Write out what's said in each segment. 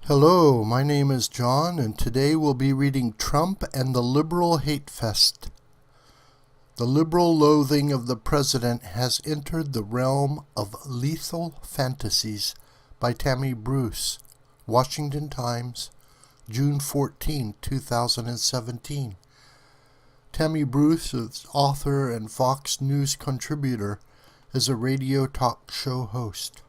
Hello, my name is John, and today we'll be reading Trump and the Liberal Hate Fest. The liberal loathing of the president has entered the realm of lethal fantasies by Tammy, Washington Times, June 14, 2017. Tammy is author and Fox News contributor, is a radio talk show host.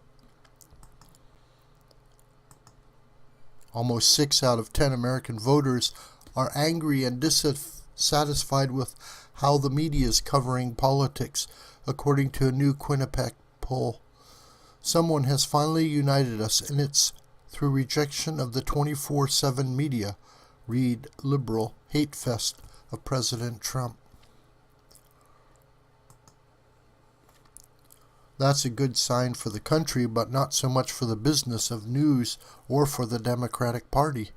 Almost 6 out of 10 American voters are angry and dissatisfied with how the media is covering politics, according to a new Quinnipiac poll. Someone has finally united us, and it's through rejection of the 24/7 media. Read Liberal Hate Fest of President Trump. That's a good sign for the country, but not so much for the business of news or for the Democratic Party.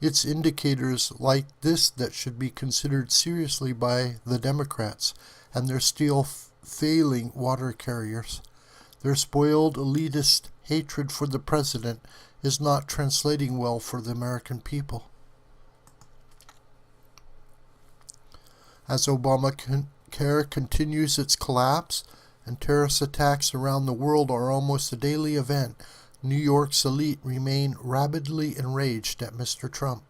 It's indicators like this that should be considered seriously by the Democrats and their still failing water carriers. Their spoiled elitist hatred for the president is not translating well for the American people. As Obamacare continues its collapse, and terrorist attacks around the world are almost a daily event, New York's elite remain rabidly enraged at Mr. Trump.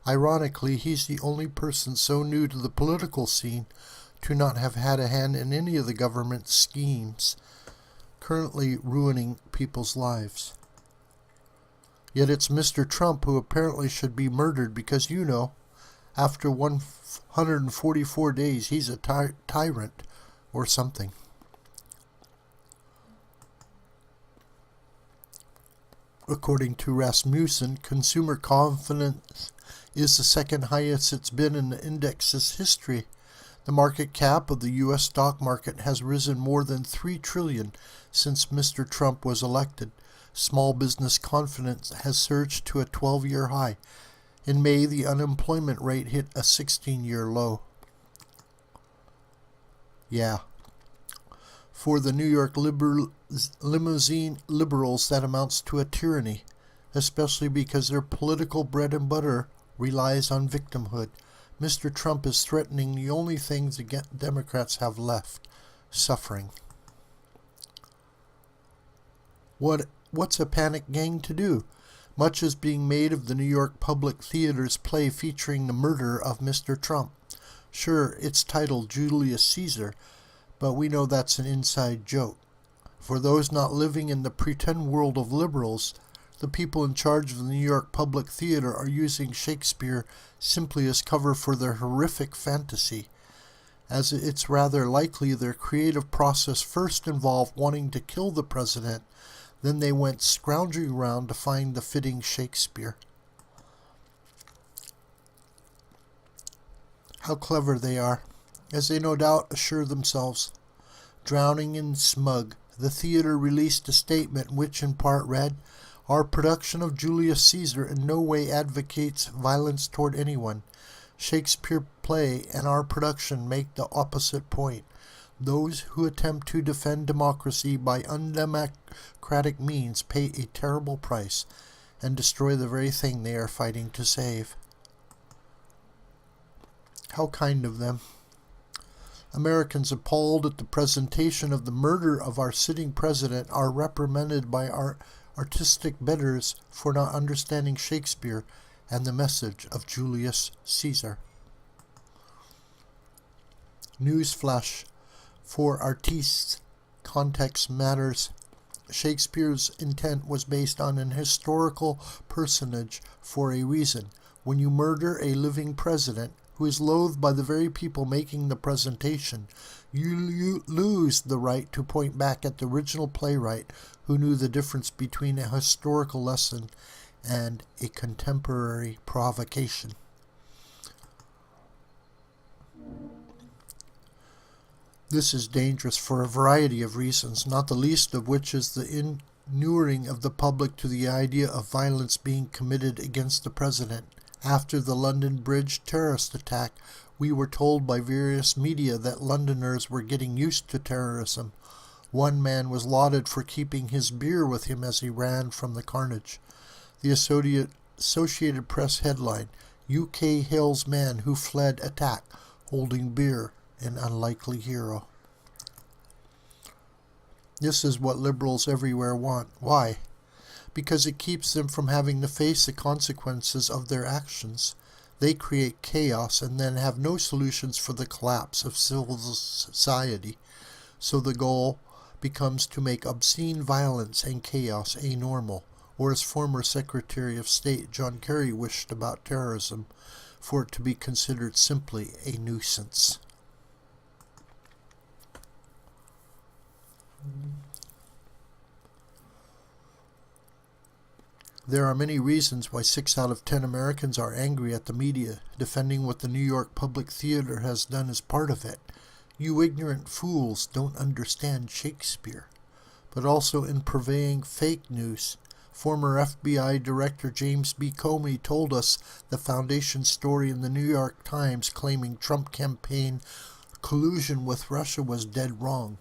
Ironically, he's the only person so new to the political scene to not have had a hand in any of the government schemes currently ruining people's lives. Yet it's Mr. Trump who apparently should be murdered because, after 144 days, he's a tyrant or something. According to Rasmussen, consumer confidence is the second highest it's been in the index's history. The market cap of the U.S. stock market has risen more than $3 trillion since Mr. Trump was elected. Small business confidence has surged to a 12-year high. In May, the unemployment rate hit a 16-year low. For the New York limousine liberals, that amounts to a tyranny, especially because their political bread and butter relies on victimhood. Mr. Trump is threatening the only things the Democrats have left: suffering. What's a panic gang to do? Much is being made of the New York Public Theater's play featuring the murder of Mr. Trump. Sure, it's titled Julius Caesar, but we know that's an inside joke. For those not living in the pretend world of liberals, the people in charge of the New York Public Theater are using Shakespeare simply as cover for their horrific fantasy, as it's rather likely their creative process first involved wanting to kill the president, then they went scrounging around to find the fitting Shakespeare. How clever they are, as they no doubt assure themselves. Drowning in smug, the theater released a statement which in part read, "Our production of Julius Caesar in no way advocates violence toward anyone. Shakespeare play and our production make the opposite point. Those who attempt to defend democracy by undemocratic means pay a terrible price and destroy the very thing they are fighting to save." How kind of them. Americans appalled at the presentation of the murder of our sitting president are reprimanded by our artistic betters for not understanding Shakespeare and the message of Julius Caesar. Newsflash: for artists, context matters. Shakespeare's intent was based on an historical personage for a reason. When you murder a living president who is loathed by the very people making the presentation, you lose the right to point back at the original playwright who knew the difference between a historical lesson and a contemporary provocation. This is dangerous for a variety of reasons, not the least of which is the inuring of the public to the idea of violence being committed against the president. After the London Bridge terrorist attack, we were told by various media that Londoners were getting used to terrorism. One man was lauded for keeping his beer with him as he ran from the carnage. The Associated Press headline, UK hails man who fled attack holding beer an unlikely hero. This is what liberals everywhere want. Why? Because it keeps them from having to face the consequences of their actions. They create chaos and then have no solutions for the collapse of civil society. So the goal becomes to make obscene violence and chaos anormal, or as former Secretary of State John Kerry wished about terrorism, for it to be considered simply a nuisance. There are many reasons why 6 out of 10 Americans are angry at the media, defending what the New York Public Theater has done as part of it. You ignorant fools don't understand Shakespeare. But also in purveying fake news. Former FBI Director James B. Comey told us the Foundation story in the New York Times claiming Trump campaign collusion with Russia was dead wrong.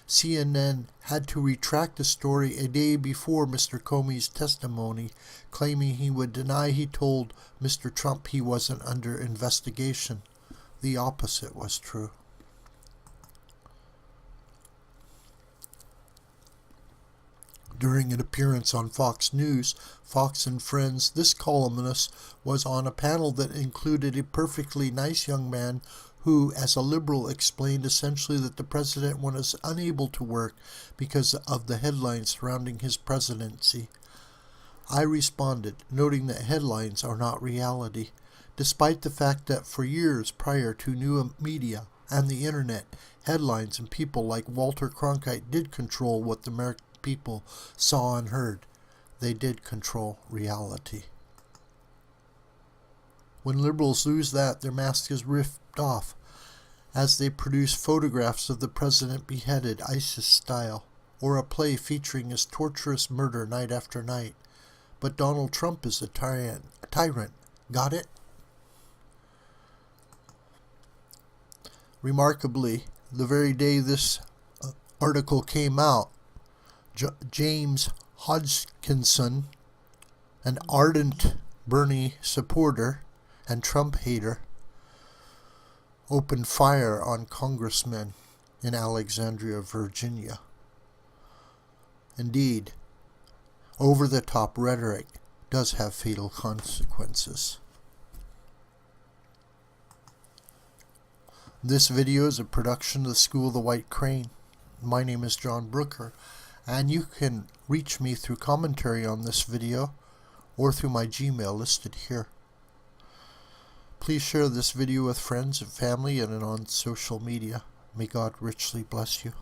CNN had to retract the story a day before Mr. Comey's testimony, claiming he would deny he told Mr. Trump he wasn't under investigation. The opposite was true. During an appearance on Fox News, Fox and Friends, this columnist was on a panel that included a perfectly nice young man who, as a liberal, explained essentially that the president was unable to work because of the headlines surrounding his presidency. I responded, noting that headlines are not reality, despite the fact that for years prior to new media and the internet, headlines and people like Walter Cronkite did control what the American people saw and heard. They did control reality. When liberals lose that, their mask is ripped off as they produce photographs of the president beheaded ISIS style, or a play featuring his torturous murder night after night. But Donald Trump is a tyrant. Got it? Remarkably, the very day this article came out, James Hodgkinson, an ardent Bernie supporter and Trump hater, opened fire on congressmen in Alexandria, Virginia. Indeed, over-the-top rhetoric does have fatal consequences. This video is a production of the School of the White Crane. My name is John Brooker, and you can reach me through commentary on this video or through my Gmail listed here. Please share this video with friends and family and on social media. May God richly bless you.